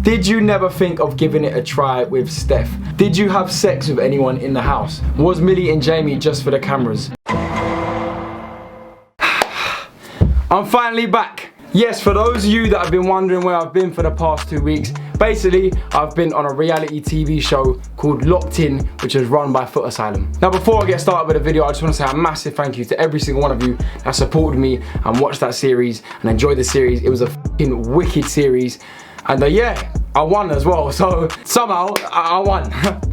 Did you never think of giving it a try with Steph? Did you have sex with anyone in the house? Was Millie and Jamie just for the cameras? I'm finally back. Yes, for those of you that have been wondering where I've been for the past 2 weeks, basically, I've been on a reality TV show called Locked In, which is run by Foot Asylum. Now, before I get started with the video, I just want to say a massive thank you to every single one of you that supported me and watched that series and enjoyed the series. It was a fucking wicked series. And yeah, I won as well, so somehow I won.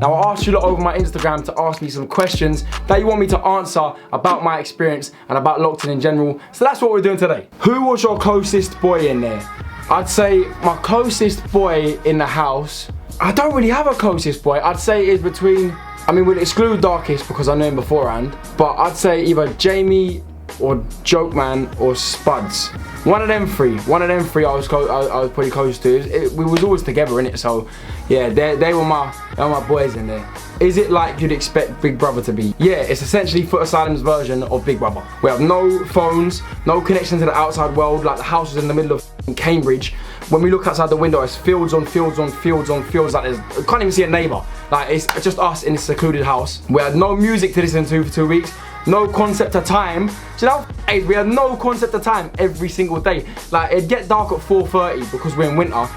Now I asked you lot over my Instagram to ask me some questions that you want me to answer about my experience and about Locked In general, so that's what we're doing today. Who was your closest boy in there? I'd say my closest boy in the house, I don't really have a closest boy. I'd say it is between, I mean we'll exclude Darkest because I knew him beforehand, but I'd say either Jamie or Jokeman or Spuds. One of them three I was pretty close to. We was always together in it, so yeah, they were my boys in there. Is it like you'd expect Big Brother to be? Yeah, it's essentially Foot Asylum's version of Big Brother. We have no phones, no connection to the outside world, like the house is in the middle of Cambridge. When we look outside the window, it's fields on fields on fields on fields, like you can't even see a neighbour. Like it's just us in this secluded house. We had no music to listen to for 2 weeks. No concept of time. Do you know how we had no concept of time every single day. Like it'd get dark at 4:30 because we're in winter.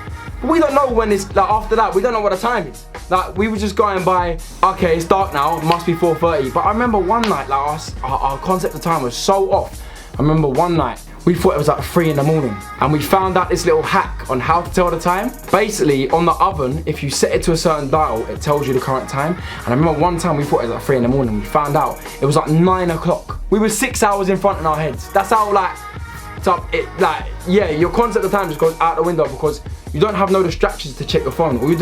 But we don't know when it's like after that, we don't know what the time is. Like we were just going by, okay, it's dark now, it must be 4:30. But I remember one night, like our concept of time was so off. I remember one night, we thought it was like 3 in the morning and we found out this little hack on how to tell the time. Basically, on the oven, if you set it to a certain dial, it tells you the current time. And I remember one time we thought it was like 3 in the morning, we found out it was like 9 o'clock. We were 6 hours in front in our heads. That's how yeah, your concept of time just goes out the window because you don't have no distractions to check your phone. All you're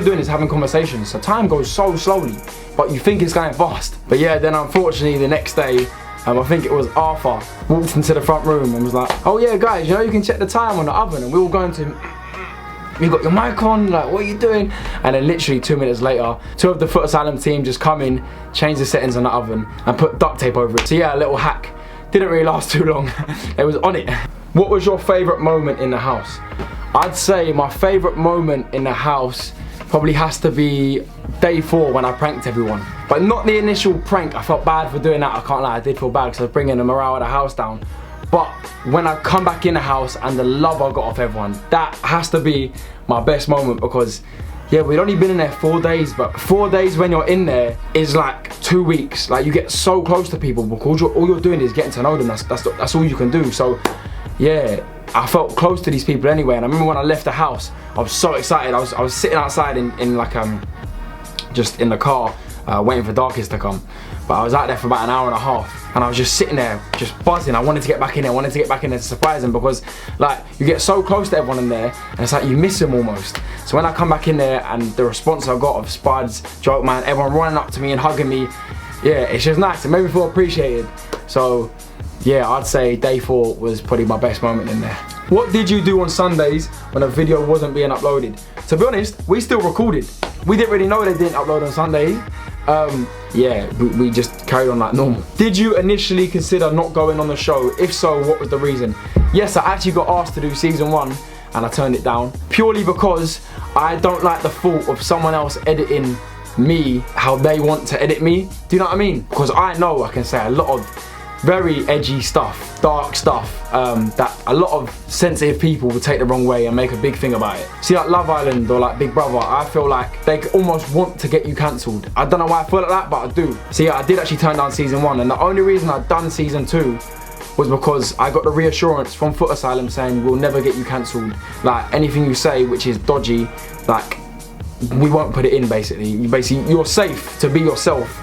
doing is having conversations. So time goes so slowly, but you think it's going fast. But yeah, then unfortunately the next day, I think it was Arthur, walked into the front room and was like, oh yeah guys, you know you can check the time on the oven. And we were going to him, you got your mic on, like what are you doing? And then literally 2 minutes later, 2 of the Foot Asylum team just come in, change the settings on the oven and put duct tape over it. So yeah, a little hack. Didn't really last too long. It was on it. What was your favourite moment in the house? I'd say my favourite moment in the house probably has to be day 4 when I pranked everyone. But not the initial prank, I felt bad for doing that, I can't lie, I did feel bad because I was bringing the morale of the house down. But when I come back in the house and the love I got off everyone, that has to be my best moment because yeah, we'd only been in there 4 days, but 4 days when you're in there is like 2 weeks. Like you get so close to people because all you're doing is getting to know them, that's all you can do. So yeah, I felt close to these people anyway, and I remember when I left the house, I was so excited. I was sitting outside in like just in the car waiting for Darkest to come, but I was out there for about an hour and a half, and I was just sitting there just buzzing. I wanted to get back in there, to surprise them because like you get so close to everyone in there, and it's like you miss them almost. So when I come back in there and the response I got of Spuds, Jokeman, everyone running up to me and hugging me, yeah, it's just nice. It made me feel appreciated. So yeah, I'd say day 4 was probably my best moment in there. What did you do on Sundays when a video wasn't being uploaded? To be honest, we still recorded. We didn't really know they didn't upload on Sundays. Yeah, we just carried on like normal. Did you initially consider not going on the show? If so, what was the reason? Yes, I actually got asked to do season 1 and I turned it down. Purely because I don't like the thought of someone else editing me how they want to edit me. Do you know what I mean? Because I know I can say a lot of very edgy stuff, dark stuff, that a lot of sensitive people would take the wrong way and make a big thing about it. See, like Love Island or like Big Brother, I feel like they almost want to get you cancelled. I don't know why I feel like that, but I do. See, I did actually turn down season 1, and the only reason I'd done season 2 was because I got the reassurance from Foot Asylum saying we'll never get you cancelled. Like anything you say which is dodgy, like we won't put it in basically. You're safe to be yourself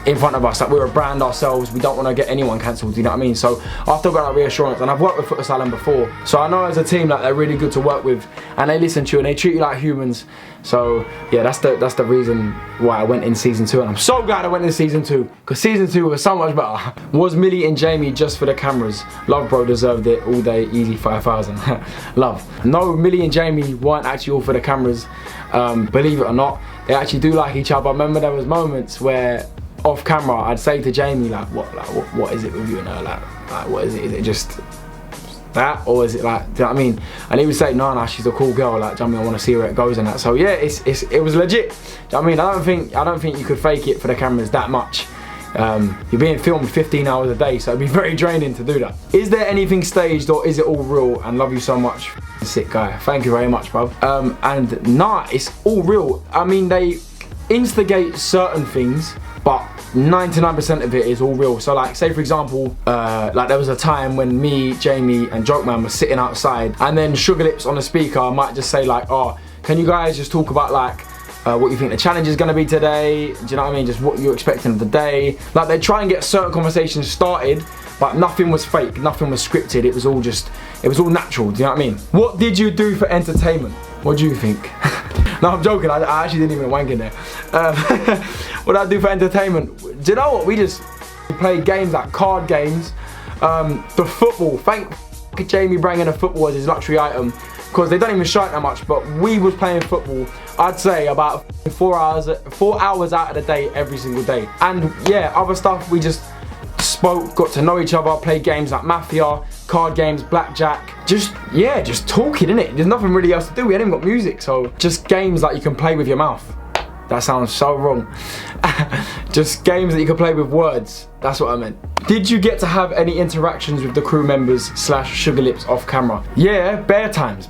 in front of us, like we're a brand ourselves, we don't want to get anyone cancelled, you know what I mean? So after I got that reassurance, and I've worked with Foot Asylum before, so I know as a team that they're really good to work with, and they listen to you and they treat you like humans. So yeah, that's the reason why I went in season 2, and I'm so glad I went in season 2, because season 2 was so much better. Was Millie and Jamie just for the cameras? Love bro deserved it all day, easy 5,000. Love. No, Millie and Jamie weren't actually all for the cameras. Believe it or not, they actually do like each other. I remember there was moments where off camera I'd say to Jamie like what is it with you and her, like what is it? Is it just that, or is it like, do you know what I mean? And he would say, no, she's a cool girl, like, do you know what I mean, I want to see where it goes and that. So yeah, it was legit. Do you know what I mean? I don't think you could fake it for the cameras that much. You're being filmed 15 hours a day, so it'd be very draining to do that. Is there anything staged, or is it all real? And love you so much, sick guy. Thank you very much, bruv. And nah, it's all real. I mean, they instigate certain things, but 99% of it is all real. So like, say for example, like there was a time when me, Jamie and Joke Man were sitting outside, and then Sugar Lips on the speaker might just say like, oh, can you guys just talk about like what you think the challenge is going to be today, do you know what I mean, just what you're expecting of the day. Like they try and get certain conversations started, but nothing was fake, nothing was scripted, it was all natural, do you know what I mean? What did you do for entertainment? What do you think? No, I'm joking, I actually didn't even wank in there. What did I do for entertainment? Do you know what, we played games like card games, the football, thank Jamie bringing a football as his luxury item, because they don't even show it that much, but we was playing football, I'd say about 4 hours out of the day, every single day. And yeah, other stuff, we just spoke, got to know each other, played games like Mafia, card games, blackjack, just talking, innit? There's nothing really else to do, we hadn't even got music, so just games that you can play with your mouth. That sounds so wrong. Just games that you can play with words, that's what I meant. Did you get to have any interactions with the crew members / Sugar Lips off camera? Yeah, bare times.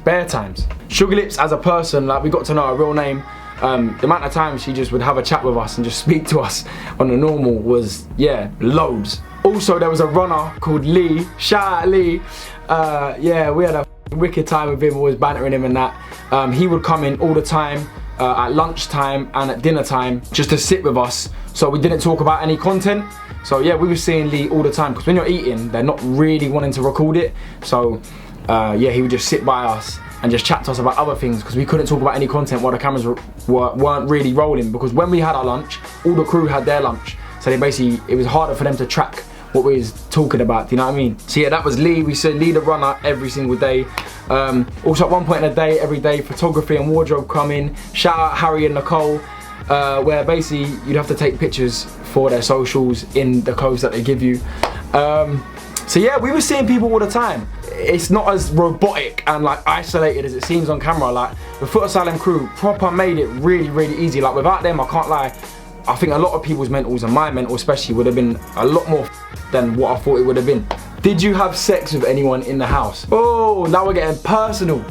Sugar Lips as a person, like we got to know her real name. The amount of times she just would have a chat with us and just speak to us on the normal was, yeah, loads. Also, there was a runner called Lee, shout out Lee. Yeah, we had a wicked time with him, always bantering him and that. He would come in all the time, at lunchtime and at dinner time, just to sit with us, so we didn't talk about any content. So yeah, we were seeing Lee all the time, because when you're eating, they're not really wanting to record it. So yeah, he would just sit by us and just chat to us about other things, because we couldn't talk about any content while the cameras weren't really rolling, because when we had our lunch, all the crew had their lunch. So they basically, it was harder for them to track what we was talking about, do you know what I mean? So yeah, that was Lee. We said Lee the runner every single day. Also at one point in the day, every day, photography and wardrobe come in. Shout out Harry and Nicole, where basically you'd have to take pictures for their socials in the clothes that they give you. So yeah, we were seeing people all the time. It's not as robotic and like isolated as it seems on camera. Like the Foot Asylum crew proper made it really, really easy. Like without them, I can't lie, I think a lot of people's mentals, and my mental especially, would have been a lot more than what I thought it would have been. Did you have sex with anyone in the house? Oh, now we're getting personal.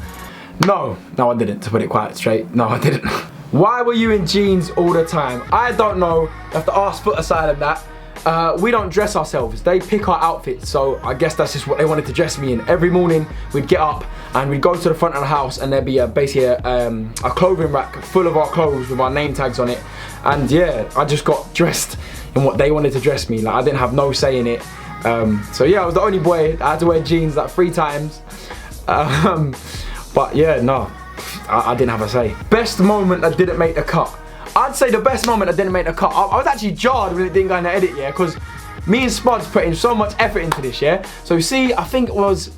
No, I didn't, to put it quite straight. No, I didn't. Why were you in jeans all the time? I don't know. You have to ask Foot Asylum that. We don't dress ourselves. They pick our outfits, so I guess that's just what they wanted to dress me in. Every morning, we'd get up and we'd go to the front of the house, and there'd be basically a clothing rack full of our clothes with our name tags on it. And yeah, I just got dressed in what they wanted to dress me. Like I didn't have no say in it. So yeah, I was the only boy. I had to wear jeans like 3 times. But yeah, no, I didn't have a say. Best moment that didn't make the cut. I'd say the best moment that didn't make the cut. I was actually jarred when it didn't go in the edit, yeah, because me and Spuds put in so much effort into this, yeah. So see, I think it was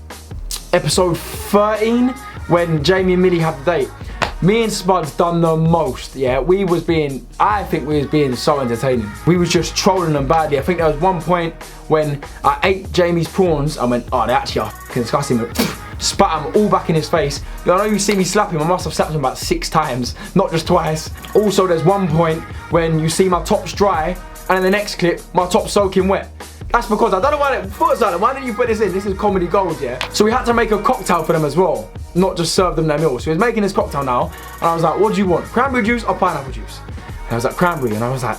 episode 13 when Jamie and Millie had the date. Me and Spuds done the most, yeah. I think we was being so entertaining. We was just trolling them badly. I think there was one point when I ate Jamie's prawns. I went, oh, they actually are fucking disgusting. Spat them all back in his face. I know you see me slap him, I must have slapped him about 6 times, not just twice. Also, there's one point when you see my top's dry, and in the next clip, my top's soaking wet. That's because, I don't know why didn't you put this in? This is comedy gold, yeah? So we had to make a cocktail for them as well, not just serve them their meal. So he was making this cocktail now, and I was like, what do you want? Cranberry juice or pineapple juice? And I was like, cranberry, and I was like,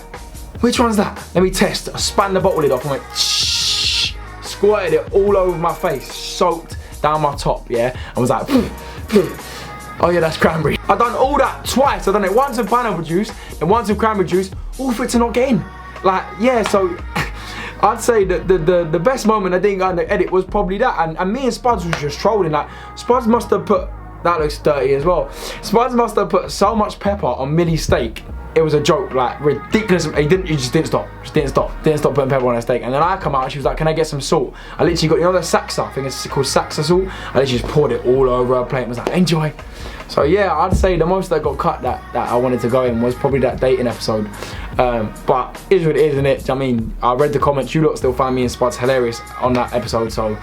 which one's that? Let me test. I span the bottle lid off and went, shh, squirted it all over my face, soaked down my top, yeah? I was like, oh yeah, that's cranberry. I've done all that twice. I've done it once with pineapple juice, and once with cranberry juice, all for it to not get in. Like, yeah, so I'd say that the best moment I didn't go in the edit was probably that, and me and Spuds was just trolling. Like, Spuds must have put, that looks dirty as well. Spuds must have put so much pepper on Millie's steak. It was a joke, like ridiculous. He just didn't stop putting pepper on her steak. And then I come out and she was like, can I get some salt? I literally got, you know the Saxa, I think it's called Saxa salt. I literally just poured it all over her plate and was like, enjoy. So yeah, I'd say the most that got cut that I wanted to go in was probably that dating episode. But it is what it is, isn't it? I mean, I read the comments, you lot still find me and Spuds hilarious on that episode, so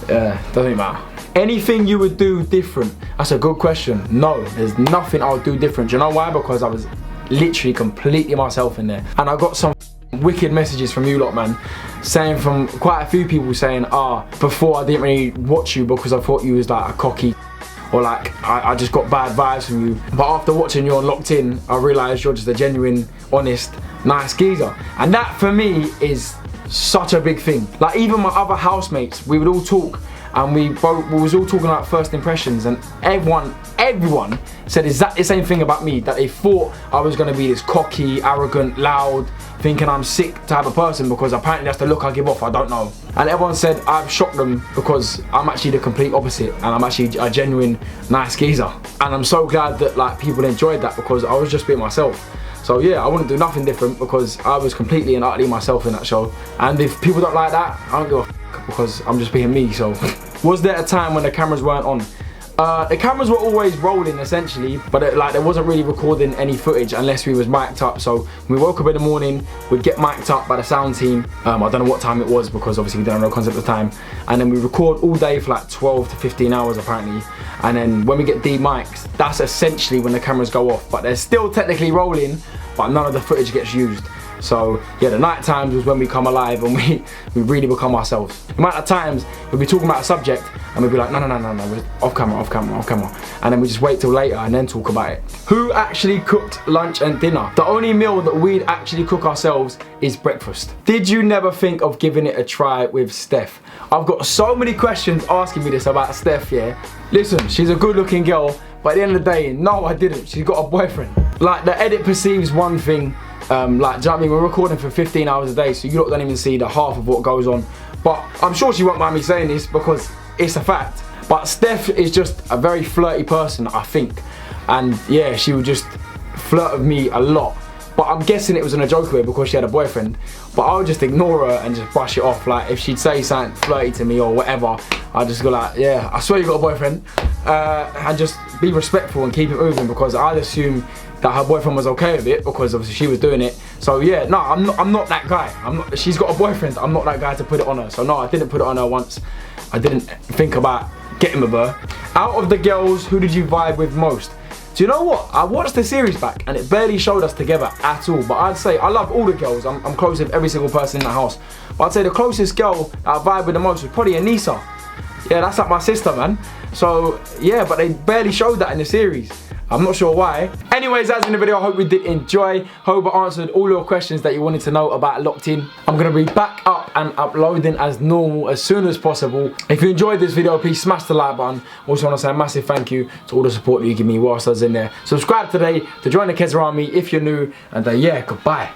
doesn't matter. Anything you would do different? That's a good question. No, there's nothing I would do different. Do you know why? Because I was literally completely myself in there. And I got some wicked messages from you lot, man, saying, from quite a few people saying, before I didn't really watch you because I thought you was like a cocky, or like I just got bad vibes from you. But after watching you on Locked In, I realised you're just a genuine, honest, nice geezer. And that for me is such a big thing. Like even my other housemates, we would all talk, and we was all talking about first impressions, and everyone said exactly the same thing about me, that they thought I was going to be this cocky, arrogant, loud, thinking I'm sick type of person, because apparently that's the look I give off. I don't know. And everyone said I've shocked them because I'm actually the complete opposite, and I'm actually a genuine nice geezer. And I'm so glad that like people enjoyed that, because I was just being myself. So yeah, I wouldn't do nothing different, because I was completely and utterly myself in that show. And if people don't like that, I don't give a f, because I'm just being me. So was there a time when the cameras weren't on? The cameras were always rolling essentially, but there wasn't really recording any footage unless we was mic'd up. So when we woke up in the morning, we'd get mic'd up by the sound team. I don't know what time it was, because obviously we don't know concept of time. And then we record all day for like 12 to 15 hours apparently. And then when we get de-mics, that's essentially when the cameras go off. But they're still technically rolling, but none of the footage gets used. So yeah, the night times was when we come alive and we really become ourselves. The amount of times we'd be talking about a subject and we'd be like, no, we're off camera. And then we just wait till later and then talk about it. Who actually cooked lunch and dinner? The only meal that we'd actually cook ourselves is breakfast. Did you never think of giving it a try with Steph? I've got so many questions asking me this about Steph, yeah. Listen, she's a good looking girl, but at the end of the day, no, I didn't. She's got a boyfriend. Like, the edit perceives one thing, like, do you know what I mean? We're recording for 15 hours a day, so you lot don't even see the half of what goes on. But I'm sure she won't mind me saying this, because it's a fact. But Steph is just a very flirty person, I think. And yeah, she would just flirt with me a lot. But I'm guessing it was in a joke way, because she had a boyfriend. But I would just ignore her and just brush it off. Like, if she'd say something flirty to me or whatever, I'd just go like, yeah, I swear you got a boyfriend. And just be respectful and keep it moving, because I'd assume that her boyfriend was okay with it, because obviously she was doing it. So yeah, no, I'm not that guy. She's got a boyfriend. I'm not that guy to put it on her. So no, I didn't put it on her once. I didn't think about getting with her. Out of the girls, who did you vibe with most? Do you know what? I watched the series back and it barely showed us together at all. But I'd say I love all the girls. I'm close with every single person in the house. But I'd say the closest girl that I vibe with the most was probably Anissa. Yeah, that's like my sister, man. So yeah, but they barely showed that in the series. I'm not sure why. Anyways, that's in the video. I hope you did enjoy. Hope I answered all your questions that you wanted to know about Locked In. I'm going to be back up and uploading as normal as soon as possible. If you enjoyed this video, please smash the like button. Also want to say a massive thank you to all the support that you give me whilst I was in there. Subscribe today to join the Kez army if you're new. And yeah, goodbye.